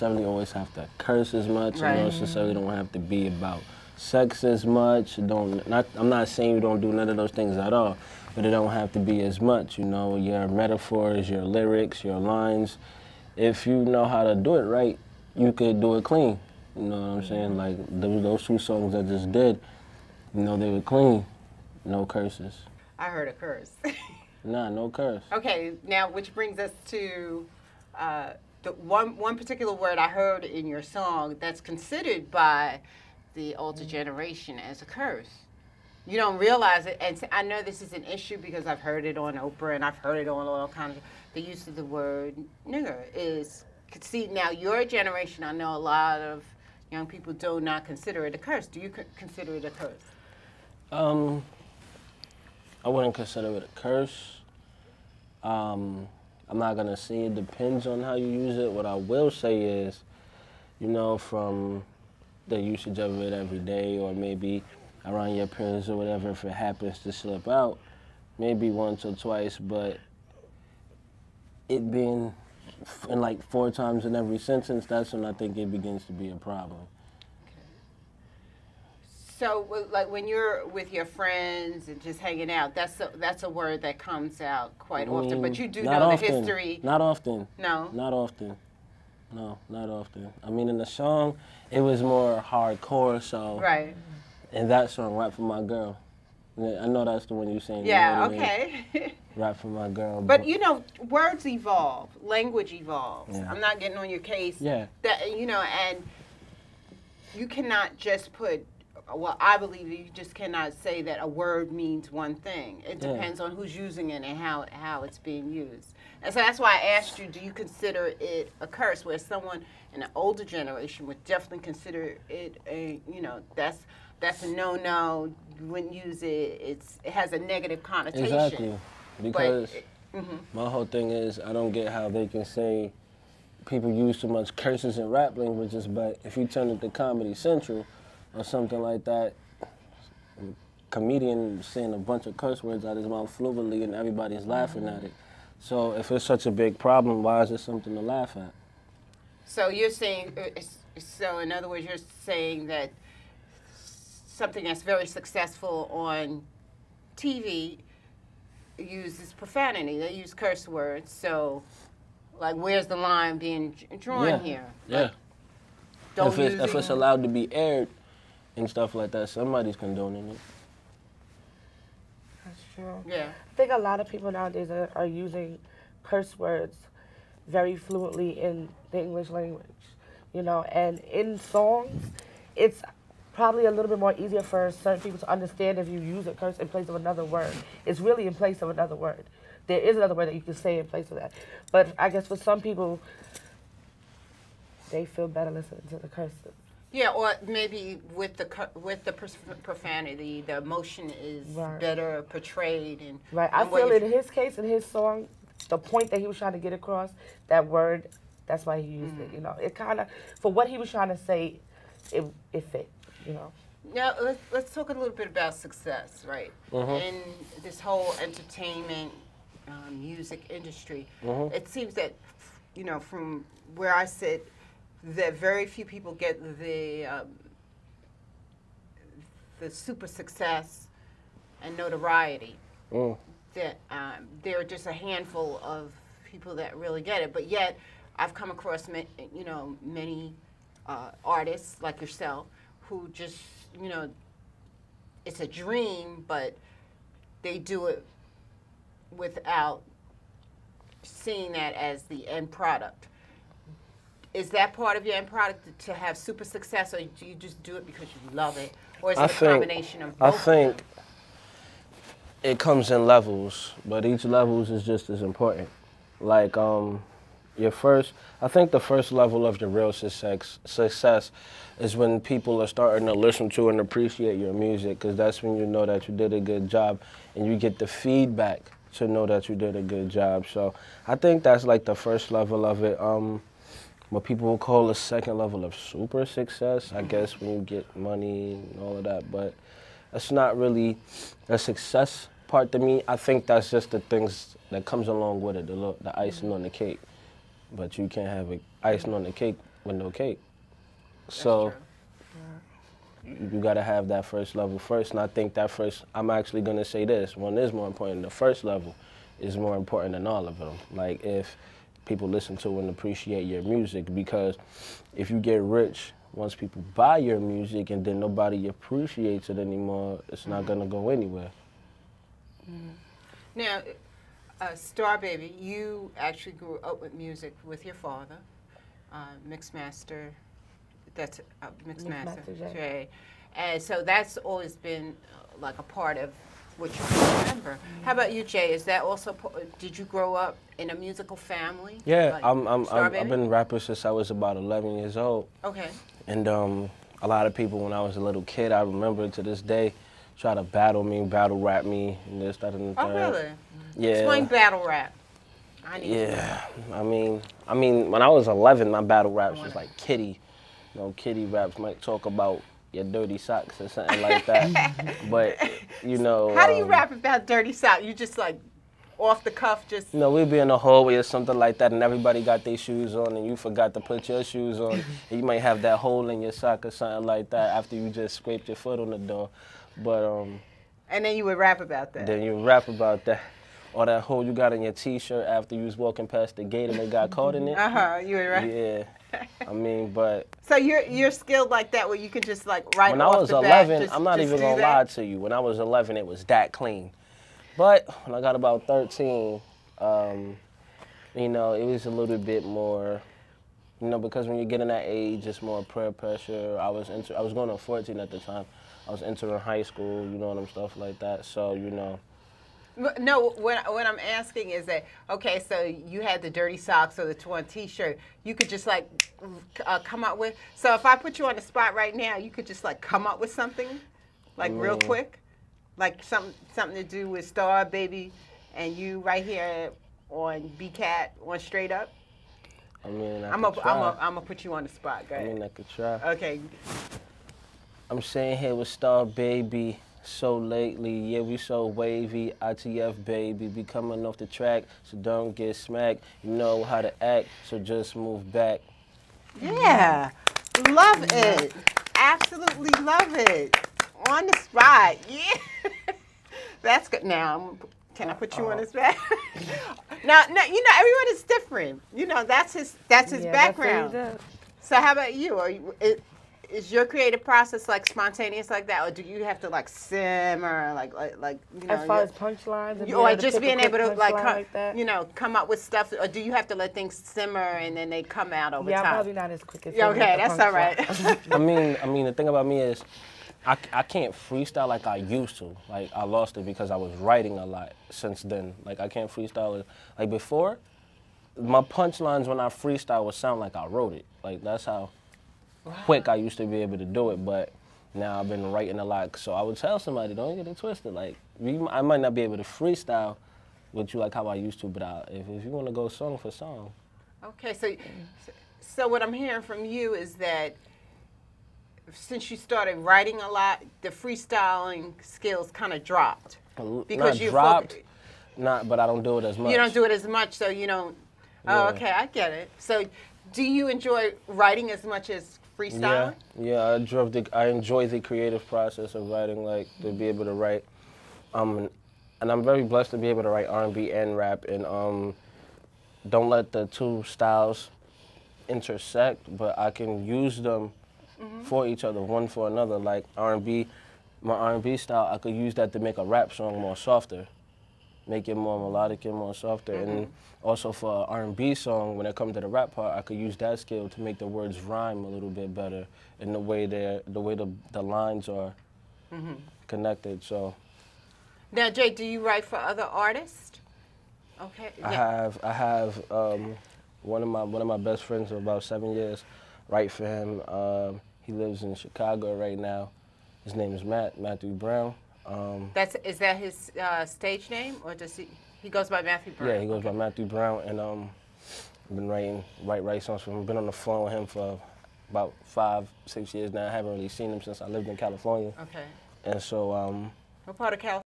necessarily always have to curse as much. Right. You don't necessarily don't have to be about sex as much. I'm not saying you don't do none of those things at all, but it don't have to be as much. You know, your metaphors, your lyrics, your lines. If you know how to do it right, you could do it clean. You know what I'm saying? Like those 2 songs I just did, you know, they were clean, no curses. I heard a curse. Nah, no curse. Okay, now which brings us to the one particular word I heard in your song that's considered by the older generation as a curse. You don't realize it, and I know this is an issue because I've heard it on Oprah and I've heard it on all kinds of, the use of the word nigger is, see, now your generation, I know a lot of young people do not consider it a curse. Do you consider it a curse? I wouldn't consider it a curse. I'm not gonna say it depends on how you use it. What I will say is, you know, from the usage of it every day or maybe around your parents or whatever, if it happens to slip out, maybe once or twice, but it being in like 4 times in every sentence, that's when I think it begins to be a problem. So, like when you're with your friends and just hanging out, that's a word that comes out quite often. But you do know the history. Not often. No. Not often. No, not often. I mean, in the song, it was more hardcore. So. Right. And that song, "Rap for My Girl," I know that's the one you're saying. Yeah. Okay. "Rap for My Girl." But you know, words evolve, language evolves. Yeah. I'm not getting on your case. Yeah. That, you know, and you cannot just put. Well, I believe you just cannot say that a word means one thing. It depends on who's using it and how it's being used. And so that's why I asked you, do you consider it a curse? Where someone in an older generation would definitely consider it a, you know, that's a no-no. You wouldn't use it. It has a negative connotation. Exactly. Because my whole thing is, I don't get how they can say people use too much curses in rap languages, but if you turn it to Comedy Central, or something like that, a comedian saying a bunch of curse words out of his mouth fluently and everybody's laughing at it. So if it's such a big problem, why is it something to laugh at? So you're saying, so in other words, you're saying that something that's very successful on TV uses profanity, they use curse words, so like where's the line being drawn here? Yeah. Like, if it's allowed to be aired, and stuff like that, somebody's condoning it. That's true. Yeah. I think a lot of people nowadays are using curse words very fluently in the English language, you know, and in songs, it's probably a little bit more easier for certain people to understand if you use a curse in place of another word. It's really in place of another word. There is another word that you can say in place of that. But I guess for some people, they feel better listening to the curse. Yeah, or maybe with the profanity, the emotion is better portrayed. And I feel in his case, in his song, the point that he was trying to get across, that word, that's why he used it. You know, it kind of, for what he was trying to say, it fit. You know. Now let's talk a little bit about success, right? In this whole entertainment, music industry, it seems that, you know, from where I sit, that very few people get the super success and notoriety. That there are just a handful of people that really get it. But yet, I've come across many artists like yourself who just, you know, it's a dream, but they do it without seeing that as the end product. Is that part of your end product, to have super success, or do you just do it because you love it? Or is it a combination of both? I think it comes in levels, but each levels is just as important. Like I think the first level of your real success is when people are starting to listen to and appreciate your music, because that's when you know that you did a good job and you get the feedback to know that you did a good job. So I think that's like the first level of it. What people will call a second level of super success, I guess, when you get money and all of that. But that's not really a success part to me. I think that's just the things that comes along with it, the icing on the cake. But you can't have icing on the cake with no cake. That's So true. you got to have that first level first. And I think that first, I'm actually going to say this, one is more important. The first level is more important than all of them. Like if people listen to and appreciate your music, because if you get rich, once people buy your music and then nobody appreciates it anymore, it's not going to go anywhere. Now, Star Baby, you actually grew up with music with your father, Mixmaster. That's Mixmaster Jai. And so that's always been like a part of what you can remember. How about you, Jay? Is that also, did you grow up in a musical family? Yeah, like I've been a rapper since I was about 11 years old. Okay. And a lot of people, when I was a little kid, I remember to this day, try to battle rap me, and this, that, and the third. Oh, really? Yeah. Explain battle rap. I need to know. I mean, when I was 11, my battle raps was like kiddie. You know, kiddie raps might talk about your dirty socks or something like that. But, you know. How do you rap about dirty socks? You just like off the cuff, just. You know, we'd be in the hallway or something like that, and everybody got their shoes on, and you forgot to put your shoes on. And you might have that hole in your sock or something like that after you just scraped your foot on the door. But and then you would rap about that. Then you rap about that. Or that hole you got in your T-shirt after you was walking past the gate and they got caught in it. You would rap. Yeah. I mean, but. So you're skilled like that where you could just like write when I off was the 11, bat, just, I'm not just even do gonna that? lie to you. When I was 11, it was that clean. But when I got about 13, you know, it was a little bit more, you know, because when you get in that age, it's more peer pressure. I was going on 14 at the time. I was entering high school, you know, and stuff like that. So, you know. No, what I'm asking is that, okay, so you had the dirty socks or the torn T-shirt. You could just like come up with. So if I put you on the spot right now, you could just like come up with something, like real quick, like something to do with Star Baby, and you right here on B-Cat on Straight Up. I mean, I'm gonna put you on the spot. Go ahead. I mean, I could try. Okay. I'm sitting here with Star Baby. So lately, yeah, we so wavy, ITF baby, be coming off the track, so don't get smacked. You know how to act, so just move back. Yeah, love it. Absolutely love it. On the spot, yeah. That's good. Now, can I put you on the spot? now, you know, everyone is different. You know, that's his background. So how about you? Is your creative process like spontaneous like that, or do you have to like simmer, like you know? As far as punchlines, or just being able to like you know, come up with stuff, or do you have to let things simmer and then they come out over time? Yeah, probably not as quick as. Yeah, okay, that's all right. I mean, the thing about me is, I can't freestyle like I used to. Like I lost it because I was writing a lot since then. Like I can't freestyle like before. My punchlines when I freestyle would sound like I wrote it. Like that's how. Quick I used to be able to do it, but now I've been writing a lot. So I would tell somebody, don't get it twisted. Like I might not be able to freestyle with you like how I used to, but if you want to go song for song. Okay, so what I'm hearing from you is that since you started writing a lot, the freestyling skills kind of dropped. Because you dropped, but I don't do it as much. You don't do it as much, so you don't. Yeah. Oh, okay, I get it. So, do you enjoy writing as much as freestyling? Yeah, I enjoy the creative process of writing, like to be able to write. And I'm very blessed to be able to write R&B and rap, and don't let the two styles intersect, but I can use them for each other, one for another. Like R&B, my R&B style, I could use that to make a rap song more softer, make it more melodic and more softer. And also for an R&B song, when it comes to the rap part, I could use that skill to make the words rhyme a little bit better in the way the lines are connected. So. Now, Jay, do you write for other artists? Okay. I have one of my best friends of about 7 years. Write for him. He lives in Chicago right now. His name is Matthew Brown. Is that his stage name, or does he goes by Matthew Brown? Yeah, he goes by Matthew Brown, and I've been writing songs for him. I've been on the phone with him for about 5-6 years now. I haven't really seen him since I lived in California. Okay. And so. What part of California?